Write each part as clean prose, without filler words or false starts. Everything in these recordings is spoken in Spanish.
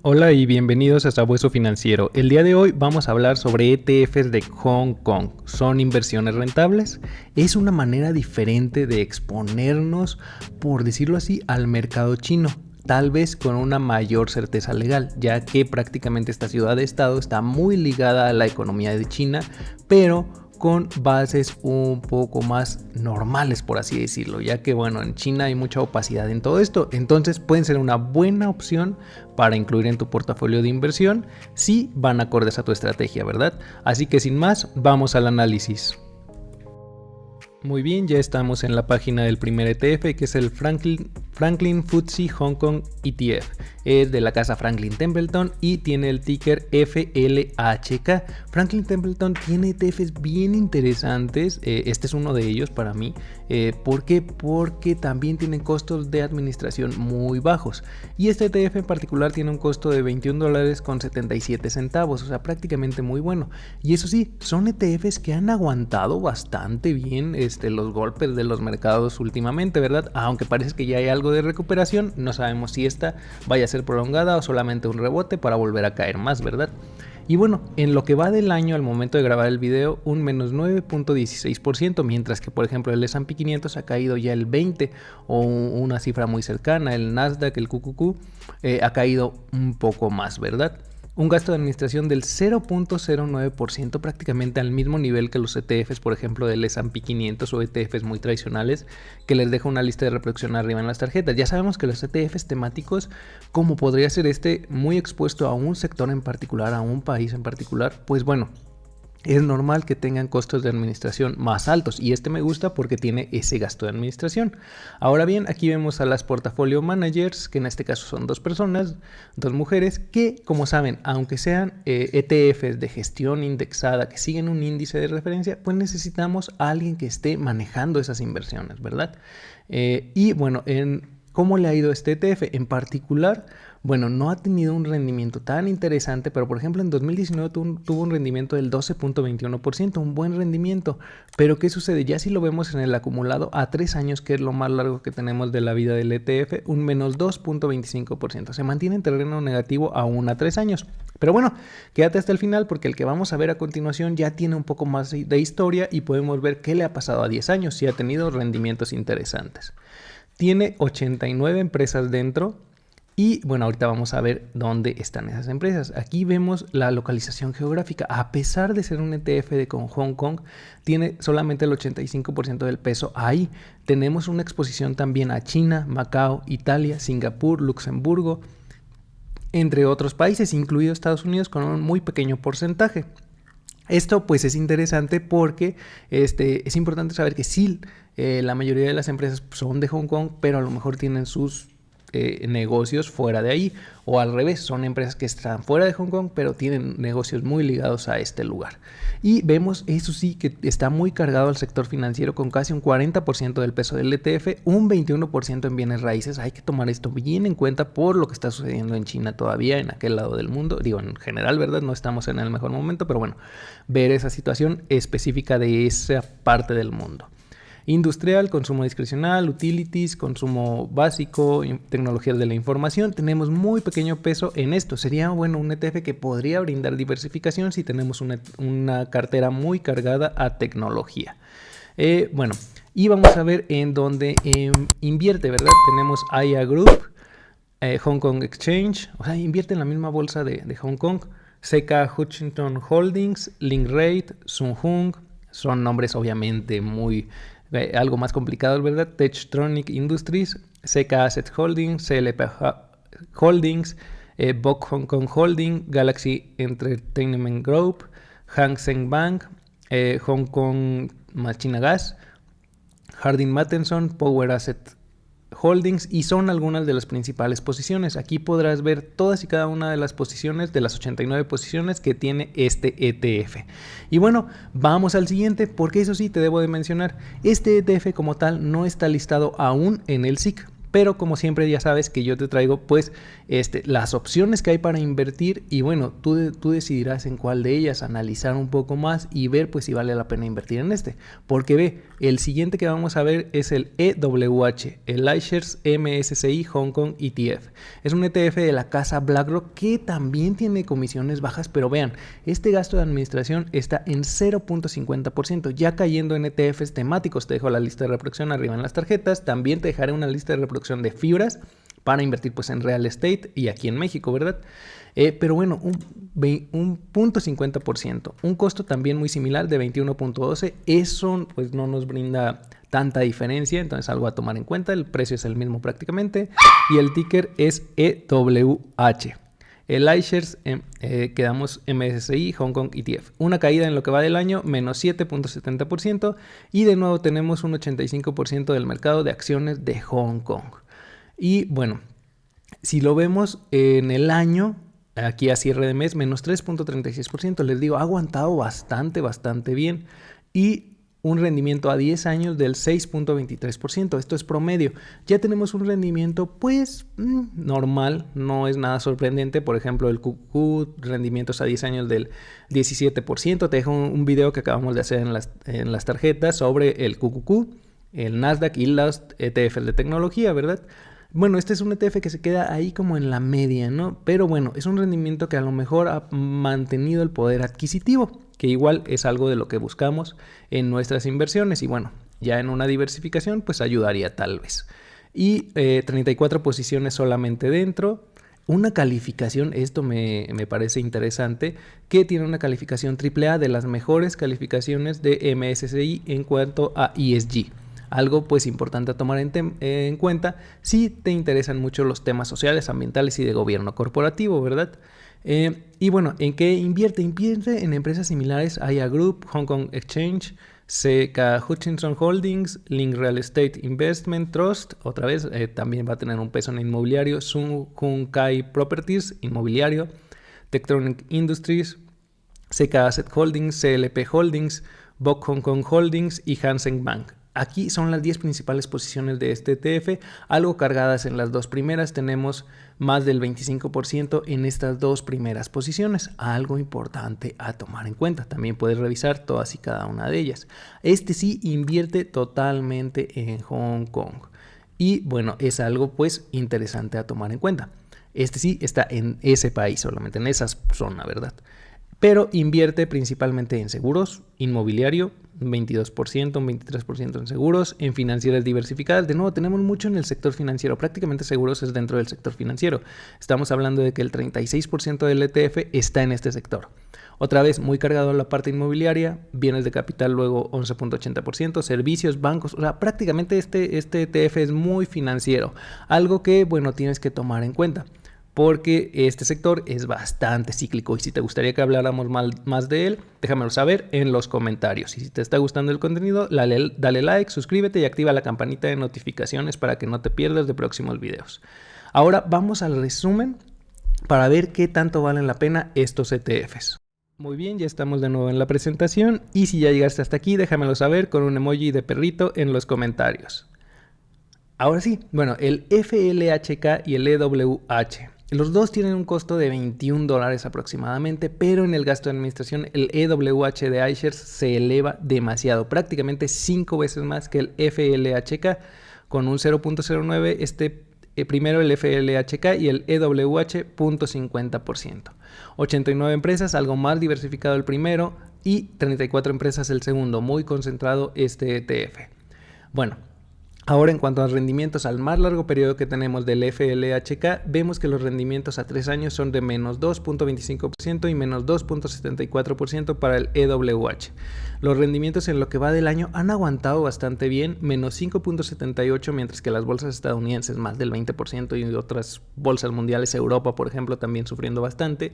Hola y bienvenidos a Sabueso Financiero. El día de hoy vamos a hablar sobre ETFs de Hong Kong. ¿Son inversiones rentables? Es una manera diferente de exponernos, por decirlo así, al mercado chino. Tal vez con una mayor certeza legal, ya que prácticamente esta ciudad-estado está muy ligada a la economía de China, pero con bases un poco más normales, por así decirlo, ya que bueno, en China hay mucha opacidad en todo esto, entonces pueden ser una buena opción para incluir en tu portafolio de inversión si van acordes a tu estrategia, ¿verdad? Así que sin más, vamos al análisis. Muy bien, ya estamos en la página del primer ETF, que es el Franklin FTSE Hong Kong ETF. Es de la casa Franklin Templeton y tiene el ticker FLHK. Franklin Templeton tiene ETFs bien interesantes. Este es uno de ellos para mí. ¿Por qué? Porque también tienen costos de administración muy bajos. Y este ETF en particular tiene un costo de $21.77, o sea, prácticamente muy bueno. Y eso sí, son ETFs que han aguantado bastante bien los golpes de los mercados últimamente, ¿verdad? Aunque parece que ya hay algo de recuperación, no sabemos si esta vaya a ser prolongada o solamente un rebote para volver a caer más, ¿verdad? Y bueno, en lo que va del año al momento de grabar el video, un menos 9.16%, mientras que por ejemplo el S&P 500 ha caído ya el 20% o una cifra muy cercana, el Nasdaq, el QQQ, ha caído un poco más, ¿verdad? Un gasto de administración del 0.09%, prácticamente al mismo nivel que los ETFs, por ejemplo, del S&P 500 o ETFs muy tradicionales, que les dejo una lista de reproducción arriba en las tarjetas. Ya sabemos que los ETFs temáticos, como podría ser muy expuesto a un sector en particular, a un país en particular, pues bueno, es normal que tengan costos de administración más altos, y este me gusta porque tiene ese gasto de administración. Ahora bien, aquí vemos a las portafolio managers, que en este caso son dos personas, dos mujeres, que como saben, aunque sean ETFs de gestión indexada que siguen un índice de referencia, pues necesitamos a alguien que esté manejando esas inversiones, ¿verdad? Y bueno, ¿cómo le ha ido este ETF? En particular, bueno, no ha tenido un rendimiento tan interesante, pero por ejemplo en 2019 tuvo un rendimiento del 12.21%, un buen rendimiento. Pero ¿qué sucede? Ya si lo vemos en el acumulado a 3 años, que es lo más largo que tenemos de la vida del ETF, un menos 2.25%. Se mantiene en terreno negativo aún a 3 años. Pero bueno, quédate hasta el final porque el que vamos a ver a continuación ya tiene un poco más de historia y podemos ver qué le ha pasado a 10 años, si ha tenido rendimientos interesantes. Tiene 89 empresas dentro. Y bueno, ahorita vamos a ver dónde están esas empresas. Aquí vemos la localización geográfica. A pesar de ser un ETF de Hong Kong, tiene solamente el 85% del peso ahí. Tenemos una exposición también a China, Macao, Italia, Singapur, Luxemburgo, entre otros países, incluido Estados Unidos, con un muy pequeño porcentaje. Esto pues es interesante porque es importante saber que sí, la mayoría de las empresas son de Hong Kong, pero a lo mejor tienen sus negocios fuera de ahí, o al revés, son empresas que están fuera de Hong Kong pero tienen negocios muy ligados a este lugar. Y vemos, eso sí, que está muy cargado al sector financiero, con casi un 40% del peso del ETF, un 21% en bienes raíces. Hay que tomar esto bien en cuenta por lo que está sucediendo en China todavía, en aquel lado del mundo. Digo, en general, ¿verdad? No estamos en el mejor momento, pero bueno, ver esa situación específica de esa parte del mundo. Industrial, consumo discrecional, utilities, consumo básico, tecnologías de la información. Tenemos muy pequeño peso en esto. Sería bueno un ETF que podría brindar diversificación si tenemos una cartera muy cargada a tecnología. Bueno, y vamos a ver en dónde invierte, ¿verdad? Tenemos Aya Group, Hong Kong Exchange, o sea, invierte en la misma bolsa de Hong Kong. CK Hutchison Holdings, Linkrate, Sun Hung, son nombres obviamente muy algo más complicado, ¿verdad? Techtronic Industries, CK Asset Holdings, CLP Holdings, Boc Hong Kong Holding, Galaxy Entertainment Group, Hang Seng Bank, Hong Kong China Gas, Harding Matheson, Power Asset Holdings, y son algunas de las principales posiciones. Aquí podrás ver todas y cada una de las posiciones, de las 89 posiciones que tiene este ETF. Y bueno, vamos al siguiente, porque eso sí te debo de mencionar, este ETF como tal no está listado aún en el SIC. Pero como siempre ya sabes que yo te traigo pues las opciones que hay para invertir y bueno, tú decidirás en cuál de ellas, analizar un poco más y ver pues si vale la pena invertir en este. Porque ve, el siguiente que vamos a ver es el EWH, el iShares MSCI Hong Kong ETF. Es un ETF de la casa BlackRock que también tiene comisiones bajas, pero vean, este gasto de administración está en 0.50%, ya cayendo en ETFs temáticos. Te dejo la lista de reproducción arriba en las tarjetas, también te dejaré una lista de reproducción de fibras para invertir pues en real estate y aquí en México, ¿verdad? Pero bueno, un 0.50%, un costo también muy similar de 21.12, eso pues no nos brinda tanta diferencia, entonces algo a tomar en cuenta, el precio es el mismo prácticamente y el ticker es EWH. El iShares quedamos MSCI Hong Kong ETF. Una caída en lo que va del año, menos 7.70%. Y de nuevo tenemos un 85% del mercado de acciones de Hong Kong. Y bueno, si lo vemos en el año, aquí a cierre de mes, menos 3.36%. Les digo, ha aguantado bastante bien. Y un rendimiento a 10 años del 6.23%. Esto es promedio. Ya tenemos un rendimiento pues normal, no es nada sorprendente. Por ejemplo, el QQQ, rendimientos a 10 años del 17%. Te dejo un video que acabamos de hacer en las tarjetas sobre el QQQ, el Nasdaq y los ETFs de tecnología, ¿verdad? Bueno, este es un ETF que se queda ahí como en la media, ¿no? Pero bueno, es un rendimiento que a lo mejor ha mantenido el poder adquisitivo, que igual es algo de lo que buscamos en nuestras inversiones y bueno, ya en una diversificación pues ayudaría tal vez. Y 34 posiciones solamente dentro. Una calificación, esto me parece interesante, que tiene una calificación AAA de las mejores calificaciones de MSCI en cuanto a ESG. Algo pues importante a tomar en cuenta si te interesan mucho los temas sociales, ambientales y de gobierno corporativo, ¿verdad? Y bueno, ¿en qué invierte? Invierte en empresas similares a Aya Group, Hong Kong Exchange, CK Hutchinson Holdings, Link Real Estate Investment Trust, otra vez también va a tener un peso en inmobiliario, Sun Hung Kai Properties, inmobiliario, Tectronic Industries, CK Asset Holdings, CLP Holdings, Boc Hong Kong Holdings y Hansen Bank. Aquí son las 10 principales posiciones de este ETF, algo cargadas en las dos primeras, tenemos más del 25% en estas dos primeras posiciones, algo importante a tomar en cuenta, también puedes revisar todas y cada una de ellas. Este sí invierte totalmente en Hong Kong y bueno, es algo pues interesante a tomar en cuenta. Este sí está en ese país solamente, en esa zona, ¿verdad? Pero invierte principalmente en seguros, inmobiliario, un 22%, un 23% en seguros, en financieras diversificadas. De nuevo, tenemos mucho en el sector financiero, prácticamente seguros es dentro del sector financiero. Estamos hablando de que el 36% del ETF está en este sector. Otra vez, muy cargado en la parte inmobiliaria, bienes de capital luego 11.80%, servicios, bancos, o sea, prácticamente este ETF es muy financiero. Algo que, bueno, tienes que tomar en cuenta, porque este sector es bastante cíclico y si te gustaría que habláramos más de él, déjamelo saber en los comentarios. Y si te está gustando el contenido, dale like, suscríbete y activa la campanita de notificaciones para que no te pierdas de próximos videos. Ahora vamos al resumen para ver qué tanto valen la pena estos ETFs. Muy bien, ya estamos de nuevo en la presentación y si ya llegaste hasta aquí, déjamelo saber con un emoji de perrito en los comentarios. Ahora sí, bueno, el FLHK y el EWH. Los dos tienen un costo de $21 aproximadamente, pero en el gasto de administración el EWH de iShares se eleva demasiado, prácticamente 5 veces más que el FLHK, con un 0.09, primero el FLHK y el EWH 0.50%. 89 empresas, algo más diversificado el primero, y 34 empresas el segundo, muy concentrado este ETF. Bueno, ahora en cuanto a rendimientos al más largo periodo que tenemos del FLHK, vemos que los rendimientos a 3 años son de menos 2.25% y menos 2.74% para el EWH. Los rendimientos en lo que va del año han aguantado bastante bien, menos 5.78%, mientras que las bolsas estadounidenses más del 20% y otras bolsas mundiales, Europa por ejemplo, también sufriendo bastante.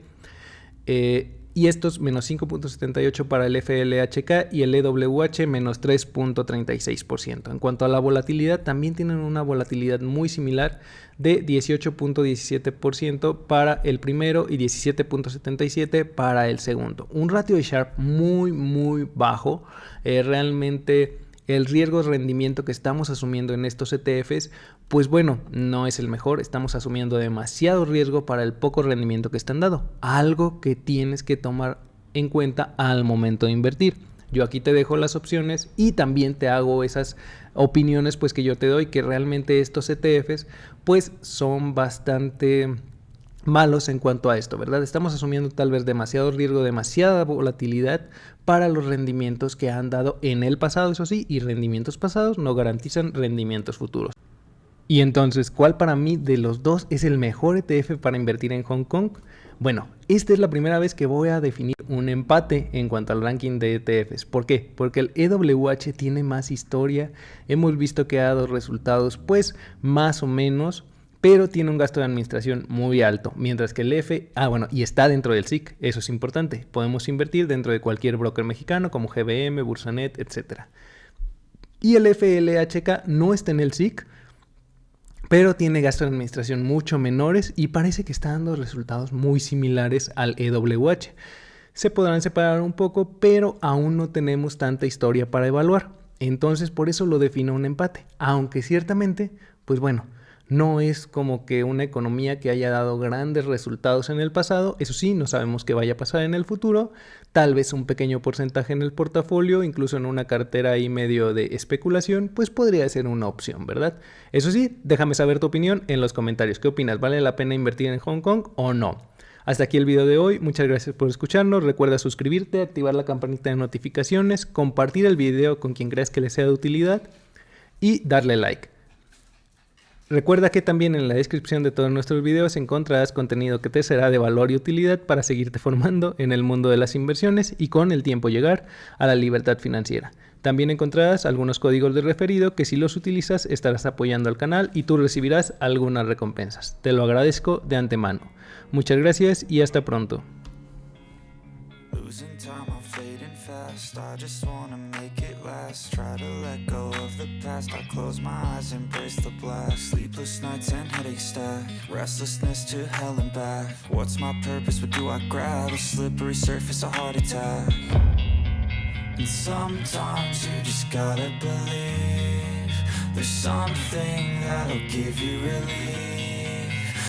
Y estos menos 5.78 para el FLHK y el EWH menos 3.36%. En cuanto a la volatilidad, también tienen una volatilidad muy similar de 18.17% para el primero y 17.77% para el segundo. Un ratio de Sharpe muy bajo, realmente el riesgo rendimiento que estamos asumiendo en estos ETFs, pues bueno, no es el mejor. Estamos asumiendo demasiado riesgo para el poco rendimiento que están dando. Algo que tienes que tomar en cuenta al momento de invertir. Yo aquí te dejo las opciones y también te hago esas opiniones pues que yo te doy, que realmente estos ETFs pues son bastante malos en cuanto a esto, ¿verdad? Estamos asumiendo tal vez demasiado riesgo, demasiada volatilidad para los rendimientos que han dado en el pasado, eso sí, y rendimientos pasados no garantizan rendimientos futuros. Y entonces, ¿cuál para mí de los dos es el mejor ETF para invertir en Hong Kong? Bueno, esta es la primera vez que voy a definir un empate en cuanto al ranking de ETFs. ¿Por qué? Porque el EWH tiene más historia, hemos visto que ha dado resultados pues más o menos, pero tiene un gasto de administración muy alto, mientras que el y está dentro del SIC, eso es importante. Podemos invertir dentro de cualquier broker mexicano como GBM, Bursanet, etc. Y el FLHK no está en el SIC, pero tiene gastos de administración mucho menores y parece que está dando resultados muy similares al EWH. Se podrán separar un poco, pero aún no tenemos tanta historia para evaluar. Entonces, por eso lo defino un empate. Aunque ciertamente, pues bueno, no es como que una economía que haya dado grandes resultados en el pasado. Eso sí, no sabemos qué vaya a pasar en el futuro. Tal vez un pequeño porcentaje en el portafolio, incluso en una cartera ahí medio de especulación, pues podría ser una opción, ¿verdad? Eso sí, déjame saber tu opinión en los comentarios. ¿Qué opinas? ¿Vale la pena invertir en Hong Kong o no? Hasta aquí el video de hoy. Muchas gracias por escucharnos. Recuerda suscribirte, activar la campanita de notificaciones, compartir el video con quien creas que le sea de utilidad y darle like. Recuerda que también en la descripción de todos nuestros videos encontrarás contenido que te será de valor y utilidad para seguirte formando en el mundo de las inversiones y con el tiempo llegar a la libertad financiera. También encontrarás algunos códigos de referido que si los utilizas estarás apoyando al canal y tú recibirás algunas recompensas. Te lo agradezco de antemano. Muchas gracias y hasta pronto. I just wanna make it last. Try to let go of the past. I close my eyes, embrace the blast. Sleepless nights and headaches stack. Restlessness to hell and back. What's my purpose? What do I grab? A slippery surface, a heart attack. And sometimes you just gotta believe there's something that'll give you relief.